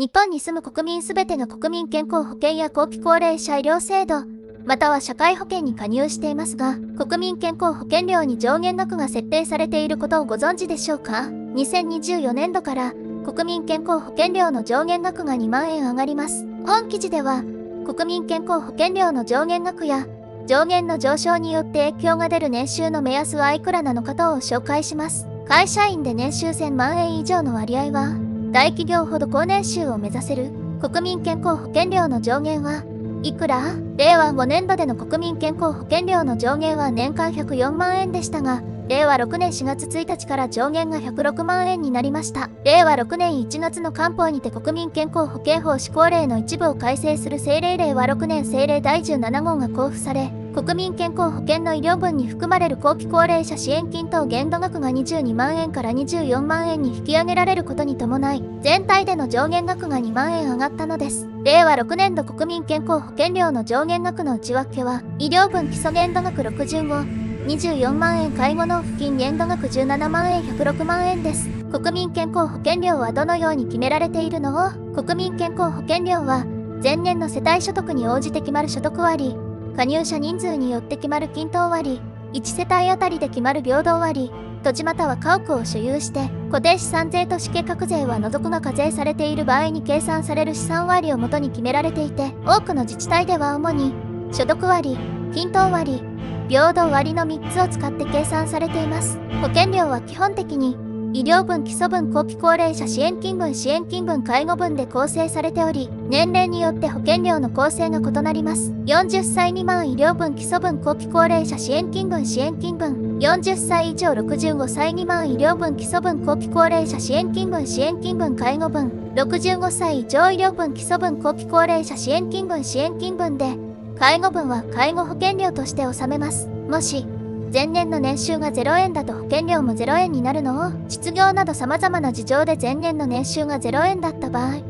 日本に住む国民すべてが国民健康保険や後期高齢者医療制度、または社会保険に加入していますが、国民健康保険料に上限額が設定されていることをご存知でしょうか。2024年度から国民健康保険料の上限額が2万円上がります。本記事では、国民健康保険料の上限額や上限の上昇によって影響が出る年収の目安はいくらなのか等を紹介します。会社員で年収1000万円以上の割合は、大企業ほど高年収を目指せる国民健康保険料の上限はいくら？令和5年度での国民健康保険料の上限は年間104万円でしたが、令和6年4月1日から上限が106万円になりました。令和6年1月の官報にて国民健康保険法施行令の一部を改正する政令令和6年政令第17号が交付され、国民健康保険の医療分に含まれる後期高齢者支援金等限度額が22万円から24万円に引き上げられることに伴い、全体での上限額が2万円上がったのです。令和6年度国民健康保険料の上限額の内訳は、医療分基礎限度額65、24万円介護納付金限度額17万円106万円です。国民健康保険料はどのように決められているの？国民健康保険料は、前年の世帯所得に応じて決まる所得割、加入者人数によって決まる均等割、1世帯あたりで決まる平等割、土地または家屋を所有して、固定資産税と資計画税は除くが課税されている場合に計算される資産割をもとに決められていて、多くの自治体では主に、所得割、均等割、平等割の3つを使って計算されています。保険料は基本的に、医療分基礎分後期高齢者支援金分支援金分介護分で構成されており、年齢によって保険料の構成が異なります。40歳未満医療分基礎分後期高齢者支援金分支援金分、40歳以上65歳未満医療分基礎分後期高齢者支援金分支援金分介護分、65歳以上医療分基礎分後期高齢者支援金分支援金分で、介護分は介護保険料として納めます。もし、前年の年収が0円だと保険料も0円になるのを、失業など様々な事情で前年の年収が0円だった場合、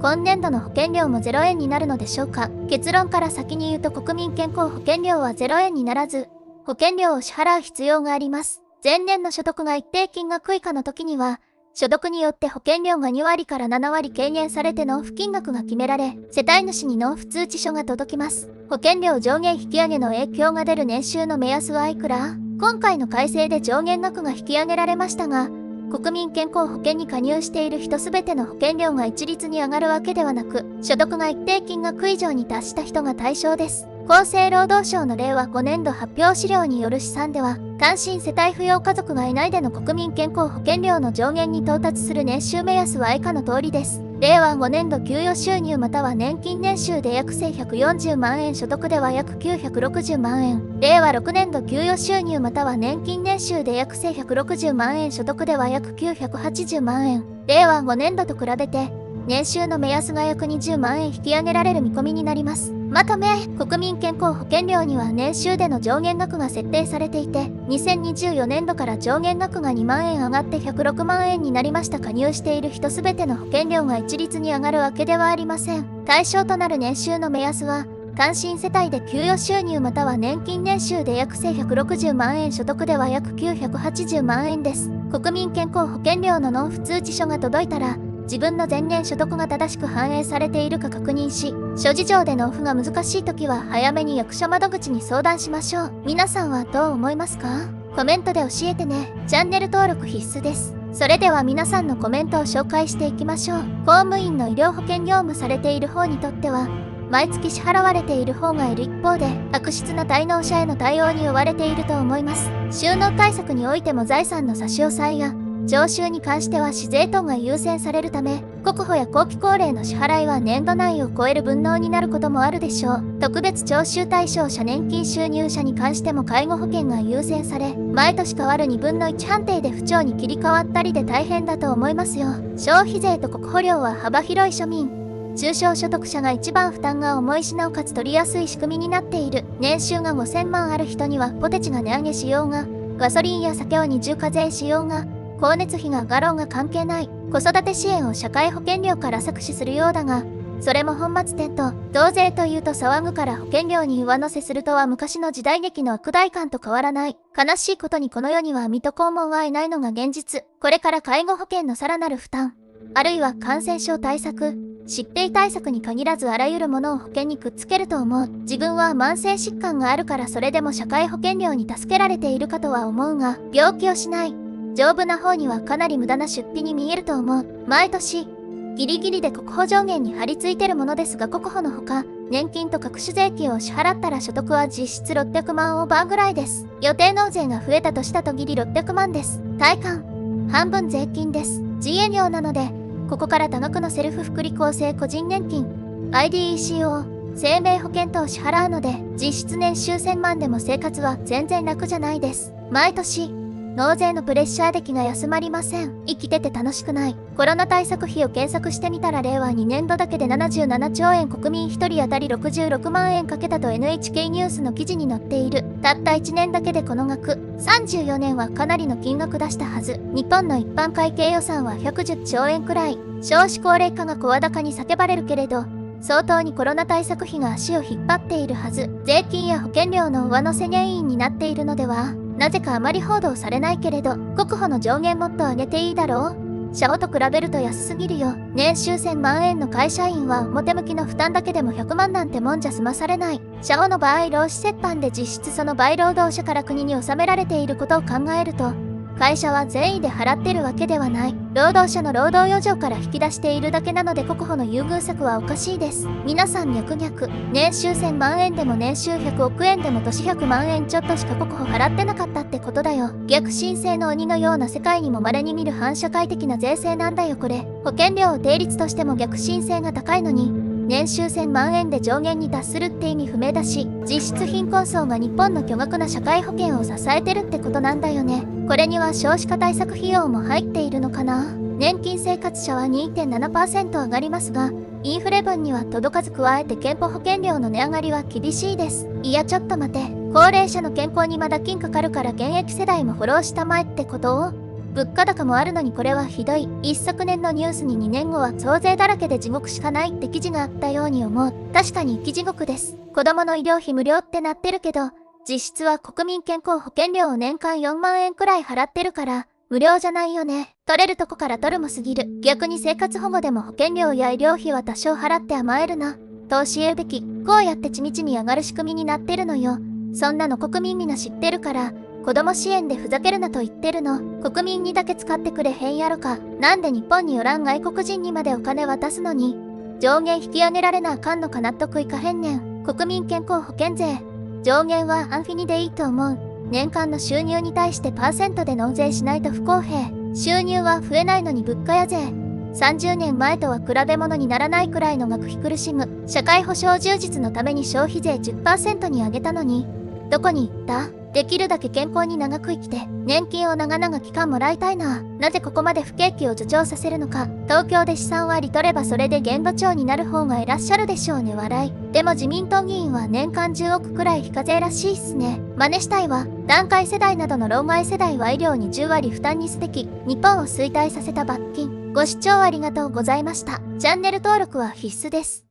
今年度の保険料も0円になるのでしょうか。結論から先に言うと国民健康保険料は0円にならず、保険料を支払う必要があります。前年の所得が一定金額以下の時には、所得によって保険料が2割から7割軽減されて納付金額が決められ、世帯主に納付通知書が届きます。保険料上限引き上げの影響が出る年収の目安はいくら？今回の改正で上限額が引き上げられましたが、国民健康保険に加入している人すべての保険料が一律に上がるわけではなく、所得が一定金額以上に達した人が対象です。厚生労働省の令和5年度発表資料による試算では、単身世帯扶養家族がいないでの国民健康保険料の上限に到達する年収目安は以下の通りです。令和5年度給与収入または年金年収で約1140万円所得では約960万円。令和6年度給与収入または年金年収で約1160万円所得では約980万円。令和5年度と比べて、年収の目安が約20万円引き上げられる見込みになります。まとめ、国民健康保険料には年収での上限額が設定されていて、2024年度から上限額が2万円上がって106万円になりました。加入している人すべての保険料が一律に上がるわけではありません。対象となる年収の目安は、単身世帯で給与収入または年金年収で約1160万円所得では約980万円です。国民健康保険料の納付通知書が届いたら、自分の前年所得が正しく反映されているか確認し、諸事情で納付が難しい時は早めに役所窓口に相談しましょう。皆さんはどう思いますか？コメントで教えてね。チャンネル登録必須です。それでは皆さんのコメントを紹介していきましょう。公務員の医療保険業務されている方にとっては、毎月支払われている方がいる一方で、悪質な滞納者への対応に追われていると思います。収納対策においても財産の差し押さえや、徴収に関しては市税等が優先されるため、国保や後期高齢の支払いは年度内を超える分納になることもあるでしょう。特別徴収対象者年金収入者に関しても介護保険が優先され、毎年変わる2分の1判定で不調に切り替わったりで大変だと思いますよ。消費税と国保料は幅広い庶民、中小所得者が一番負担が重いしなおかつ取りやすい仕組みになっている。年収が5000万ある人にはポテチが値上げしようが、ガソリンや酒を二重課税しようが、光熱費が上がろうが関係ない。子育て支援を社会保険料から搾取するようだが、それも本末転倒。増税というと騒ぐから保険料に上乗せするとは昔の時代劇の悪代官と変わらない。悲しいことにこの世には水戸黄門はいないのが現実。これから介護保険のさらなる負担、あるいは感染症対策、疾病対策に限らずあらゆるものを保険にくっつけると思う。自分は慢性疾患があるからそれでも社会保険料に助けられているかとは思うが、病気をしない。丈夫な方にはかなり無駄な出費に見えると思う。毎年、ギリギリで国保上限に張り付いてるものですが、国保のほか、年金と各種税金を支払ったら所得は実質600万オーバーぐらいです。予定納税が増えたとしたとギリ600万です。体感、半分税金です。自営業なので、ここから多額のセルフ福利厚生個人年金、IDECO、生命保険等を支払うので、実質年収1000万でも生活は全然楽じゃないです。毎年、納税のプレッシャーで気が休まりません。生きてて楽しくない。コロナ対策費を検索してみたら令和2年度だけで77兆円国民1人当たり66万円かけたと NHK ニュースの記事に載っている。たった1年だけでこの額。34年はかなりの金額出したはず。日本の一般会計予算は110兆円くらい。少子高齢化が声高に叫ばれるけれど、相当にコロナ対策費が足を引っ張っているはず。税金や保険料の上乗せ原因になっているのでは。なぜかあまり報道されないけれど、国保の上限もっと上げていいだろう。社保と比べると安すぎるよ。年収1000万円の会社員は表向きの負担だけでも100万なんてもんじゃ済まされない。社保の場合労使折半で実質その倍労働者から国に納められていることを考えると、会社は善意で払ってるわけではない。労働者の労働余剰から引き出しているだけなので国保の優遇策はおかしいです。皆さん脈々、年収1000万円でも年収100億円でも年100万円ちょっとしか国保払ってなかったってことだよ。逆進性の鬼のような世界にも稀に見る反社会的な税制なんだよこれ。保険料を定率としても逆進性が高いのに、年収1000万円で上限に達するって意味不明だし、実質貧困層が日本の巨額な社会保険を支えてるってことなんだよね。これには少子化対策費用も入っているのかな。年金生活者は 2.7% 上がりますが、インフレ分には届かず加えて健保保険料の値上がりは厳しいです。いやちょっと待て、高齢者の健康にまだ金かかるから現役世代もフォローしたまえってことを。物価高もあるのにこれはひどい。一昨年のニュースに2年後は増税だらけで地獄しかないって記事があったように思う。確かに生き地獄です。子供の医療費無料ってなってるけど、実質は国民健康保険料を年間4万円くらい払ってるから、無料じゃないよね。取れるとこから取るもすぎる。逆に生活保護でも保険料や医療費は多少払って甘えるな。投資言うべき。こうやってちみちみ上がる仕組みになってるのよ。そんなの国民みんな知ってるから、子供支援でふざけるなと言ってるの。国民にだけ使ってくれへんやろか。なんで日本によらん外国人にまでお金渡すのに、上限引き上げられなあかんのか納得いかへんねん。国民健康保険税。上限はアンフィニでいいと思う。年間の収入に対してパーセントで納税しないと不公平。収入は増えないのに物価や税。30年前とは比べ物にならないくらいの額苦しむ。社会保障充実のために消費税 10% に上げたのに、どこに行った？できるだけ健康に長く生きて、年金を長々期間もらいたいな。なぜここまで不景気を助長させるのか。東京で資産割取ればそれで現場長になる方がいらっしゃるでしょうね笑い。でも自民党議員は年間10億くらい非課税らしいっすね。真似したいわ。団塊世代などの老害世代は医療に10割負担にすべき。日本を衰退させた罰金。ご視聴ありがとうございました。チャンネル登録は必須です。